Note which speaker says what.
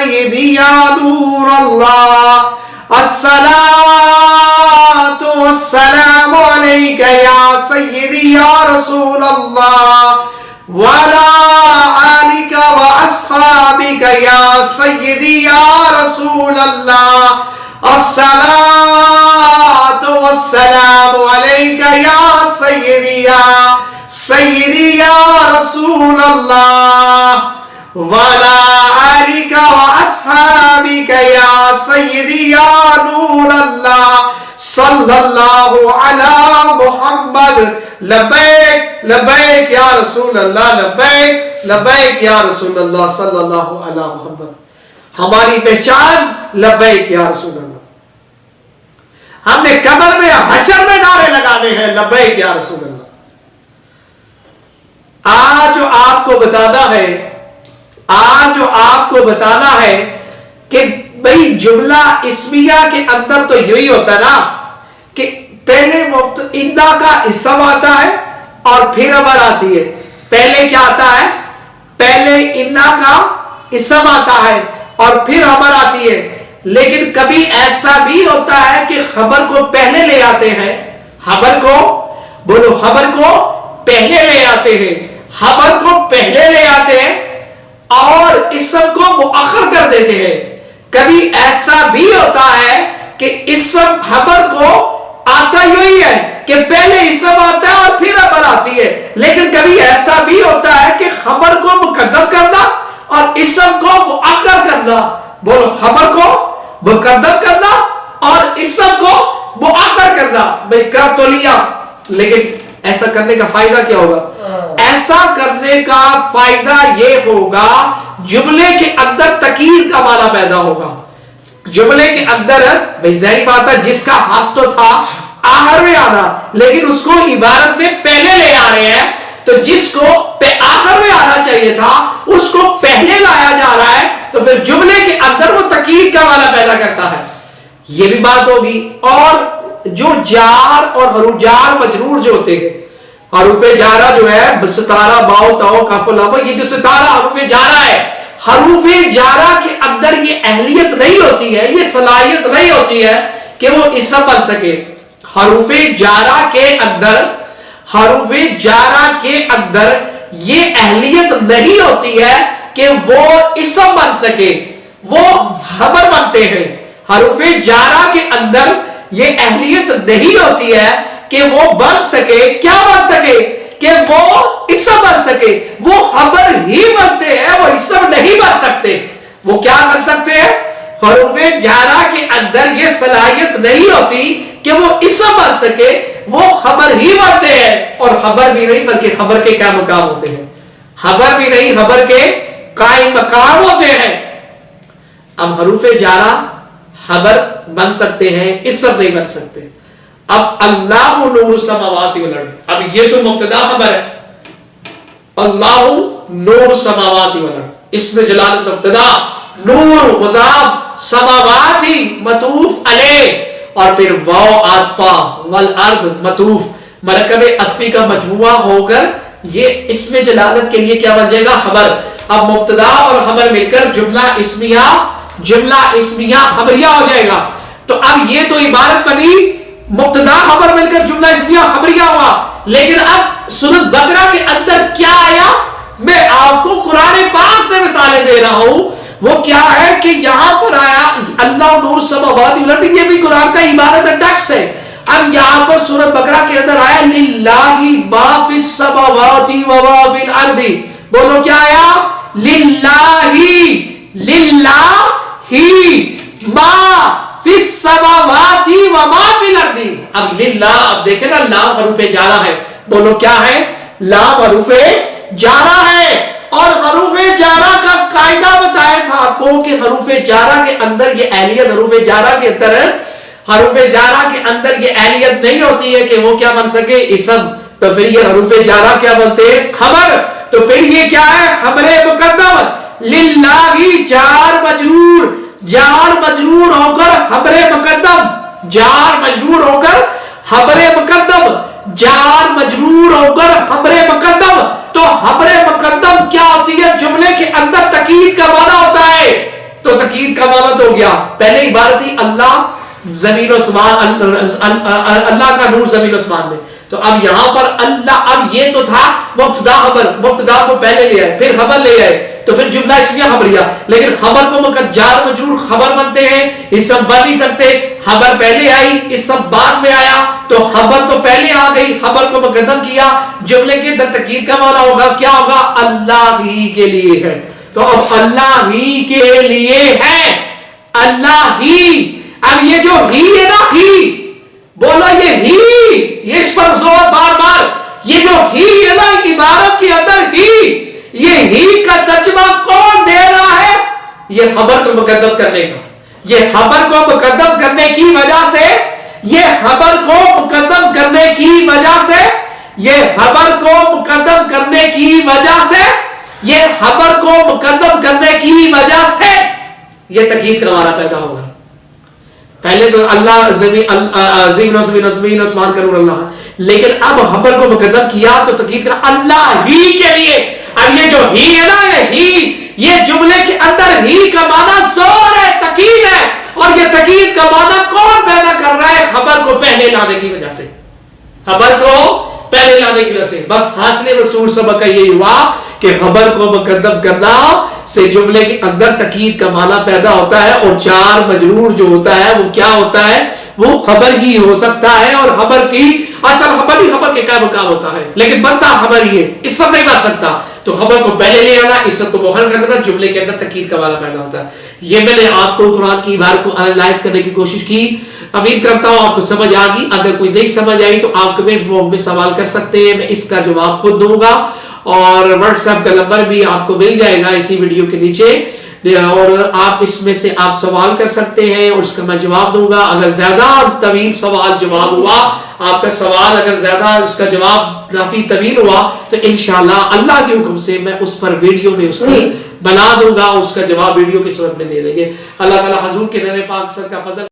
Speaker 1: سیدی یا نور اللہ، الصلاۃ والسلام علیک یا سیدی یا رسول اللہ، وعلی آلک واصحابک یا سیدی یا رسول اللہ، الصلاۃ والسلام علیک یا سیدی یا رسول اللہ، وعلی آلک واصحابک یا سیدی یا نور اللہ، صلی اللہ علی محمد، لبیک لبیک یا رسول اللہ، لبیک لبیک یا رسول اللہ، صلی اللہ علی محمد۔ ہماری پہچان لبیک یا رسول اللہ۔ ہم نے قبر میں حشر میں نعرے لگانے ہیں لبیک یا رسول اللہ۔ آج جو آپ کو بتانا ہے کہ بھئی جملہ اسمیہ کے اندر تو یہی ہوتا ہے نا کہ پہلے مبتدا کا اسم آتا ہے اور پھر خبر آتی ہے۔ پہلے کیا آتا ہے؟ پہلے انا کا اسم آتا ہے اور پھر خبر آتی ہے۔ لیکن کبھی ایسا بھی ہوتا ہے کہ خبر کو پہلے لے آتے ہیں، خبر کو پہلے لے آتے ہیں، خبر کو پہلے لے آتے ہیں اور اسم کو مؤخر کر دیتے ہیں۔ کبھی ایسا بھی ہوتا ہے کہ اسم خبر کو آتا یہی ہے کہ پہلے اسم آتا ہے اور پھر خبر آتی ہے۔ لیکن کبھی ایسا بھی ہوتا ہے کہ خبر کو مقدم کرنا اور اسم کو مؤخر کرنا۔ بولو، خبر کو مقدم کرنا اور اسم کو مؤخر کرنا۔ بھئی کر تو لیا، لیکن ایسا کرنے کا فائدہ کیا ہوگا؟ ایسا کرنے کا فائدہ یہ ہوگا جملے کے اندر تکیر کا معنی پیدا ہوگا۔ جملے کے اندر بھئی ظاہری بات ہے جس کا حق تو تھا آخر میں آنا، لیکن اس کو عبارت میں پہلے لے آ رہے ہیں، تو جس کو آخر میں آنا چاہیے تھا اس کو پہلے لایا جا رہا ہے، تو پھر جملے کے اندر وہ تکیر کا معنی پیدا کرتا ہے۔ یہ بھی بات ہوگی۔ اور جو جار اور حروف جار مجرور جو ہوتے ہیں، حروف جارہ جو ہے ستارہ باؤ تاؤ کاف لام، یہ جو ستارہ حروف جارہ ہے، حروف جارہ کے اندر یہ اہلیت نہیں ہوتی ہے، یہ صلاحیت نہیں ہوتی ہے کہ وہ اسم بن سکے۔ حروف جارہ کے اندر یہ اہلیت نہیں ہوتی ہے کہ وہ اسم بن سکے، وہ خبر بنتے ہیں۔ حروف جارہ کے اندر یہ اہلیت نہیں ہوتی ہے کہ وہ بن سکے، کیا بن سکے؟ کہ وہ اسم بن سکے۔ وہ خبر ہی بنتے ہیں، وہ اسم نہیں بن سکتے۔ وہ کیا کر سکتے ہیں؟ حروف جارہ کے اندر یہ صلاحیت نہیں ہوتی کہ وہ اسم بن سکے، وہ خبر ہی بنتے ہیں۔ اور خبر بھی نہیں بلکہ خبر کے کیا مقام ہوتے ہیں؟ خبر بھی نہیں، خبر کے قائم مقام ہوتے ہیں۔ اب حروف جارہ خبر بن سکتے ہیں، اسم نہیں بن سکتے۔ اب اللہ نور السماوات والارض، اب یہ تو مبتدا خبر ہے، اللہ نور السماوات والارض، اس میں جلالت مبتدا، نور مضاف، سماوات معطوف علیہ، اور پھر واو عاطفہ، والارض معطوف، مرکب عطفی کا مجموعہ ہو کر یہ اس میں جلالت کے لیے کیا بن جائے گا؟ خبر۔ اب مبتدا اور خبر مل کر جملہ اسمیہ خبریہ ہو جائے گا۔ تو اب یہ تو عبارت بنی مبتدا خبر مل کر جملہ اسمیہ خبریہ ہوا، لیکن اب سورۃ بقرہ کے اندر کیا آیا؟ میں آپ کو قرآن پاک سے مثالیں دے رہا ہوں۔ وہ کیا ہے کہ یہاں پر آیا اللہ نور السماوات والارض، یہ بھی قرآن کا عبارت ٹیکسٹ ہے۔ اب یہاں پر سورۃ بقرہ کے اندر آیا للہ ما فی السماوات و ما فی الارض، بولو کیا آیا؟ للہ ما فی السماوات و ما فی الارض۔ اب للہ، اب دیکھیں نا لام حروف جارہ ہے، بولو کیا ہے؟ لام حروف جارہ ہے۔ اور حروف جارہ کا قاعدہ بتایا تھا آپ کو کہ حروف جارہ کے اندر یہ اہلیت، حروف جارہ کے اندر یہ اہلیت نہیں ہوتی ہے کہ وہ کیا بن سکے؟ اسم۔ تو پھر یہ حروف جارہ کیا بنتے ہیں؟ خبر۔ تو پھر یہ کیا ہے؟ خبر مقدم، للہ جار مجرور ہو کر خبر مقدم، جار مجرور ہو کر خبر مقدم۔ تو خبر مقدم کیا ہوتی ہے؟ جملے کے اندر تاکید کا معنی ہوتا ہے۔ تو گیا. پہلے عبارت تھی اللہ زمین و اسمان، اللہ کا نور زمین و اسمان میں. تو اب یہاں پر اللہ، اب یہ تو تھا مبتدا خبر، مبتدا کو پہلے لے آئے، پھر خبر لے آئے، تو پھر جملہ اسمیہ خبریہ. لیکن خبر کو جار مجرور خبر بنتے ہیں، اسم بن نہیں سکتے. خبر پہلے آئی، اسم بعد میں آیا، تو خبر تو پہلے آ گئی، خبر کو مقدم کیا. جملے کے اندر تاکید کا معنی ہوگا، کیا ہوگا؟ اللہ ہی کے لیے ہے. تو اب اللہ ہی کے لیے ہے، اللہ ہی. اب یہ جو ہی ہے نا، ہی بولو، یہ ہی، یہ اس پر زور بار بار، یہ جو ہی ہے نا عبارت کے اندر ہی، یہ ہی کا ترجمہ کون دے رہا ہے؟ یہ خبر کو مقدم کرنے کا. یہ خبر کو مقدم کرنے کی وجہ سے، یہ خبر کو مقدم کرنے کی وجہ سے، یہ خبر کو مقدم کرنے کی وجہ سے، یہ خبر کو مقدم کرنے کی وجہ سے یہ تاکید کا معنی پیدا ہوگا. پہلے تو اللہ زمین اسمان کا نور اللہ، لیکن اب خبر کو مقدم کیا تو تاکید کا اللہ ہی کے لیے. اب یہ جو ہی ہے نا، یہ ہی، یہ جملے کے اندر ہی کا معنی زور ہے، تاکید ہے. اور یہ تاکید کا معنی کون پیدا کر رہا ہے؟ خبر کو پہلے لانے کی وجہ سے، خبر کو پہلے لانے کی وجہ سے. بس حاصل مقصود سبق کا یہی ہوا کہ خبر کو مقدم کرنا سے جملے کے اندر تاکید کا معنی پیدا ہوتا ہے. اور جار مجرور جو ہوتا ہے وہ کیا ہوتا ہے؟ وہ خبر ہی ہو سکتا ہے. اور خبر کی اصل خبر ہی خبر کے کیا مقام ہوتا ہے، لیکن بنتا خبر ہی ہے، اس سب نہیں بن سکتا. تو خبر کو پہلے لے آنا، اس سب کو مؤخر کر دینا، جملے کے اندر تاکید کا معنی پیدا ہوتا ہے. یہ میں نے آپ کو قرآن کی عبارت کو انالائز کرنے کی کوشش کی. امید کرتا ہوں آپ کو سمجھ آ گئی. اگر کوئی نہیں سمجھ آئی تو آپ کمنٹ باکس میں سوال کر سکتے ہیں، میں اس کا جواب خود دوں گا. اور واٹس ایپ کا نمبر بھی آپ کو مل جائے گا اسی ویڈیو کے نیچے، اور آپ اس میں سے آپ سوال کر سکتے ہیں اور اس کا میں جواب دوں گا. اگر زیادہ طویل سوال جواب ہوا، آپ کا سوال اگر زیادہ اس کا جواب کافی طویل ہوا، تو انشاءاللہ اللہ کے حکم سے میں اس پر ویڈیو میں اس کی بنا دوں گا، اس کا جواب ویڈیو کی صورت میں دے دیں گے. اللہ تعالی حضور کے نبی پاک صلی اللہ علیہ وسلم کا فضل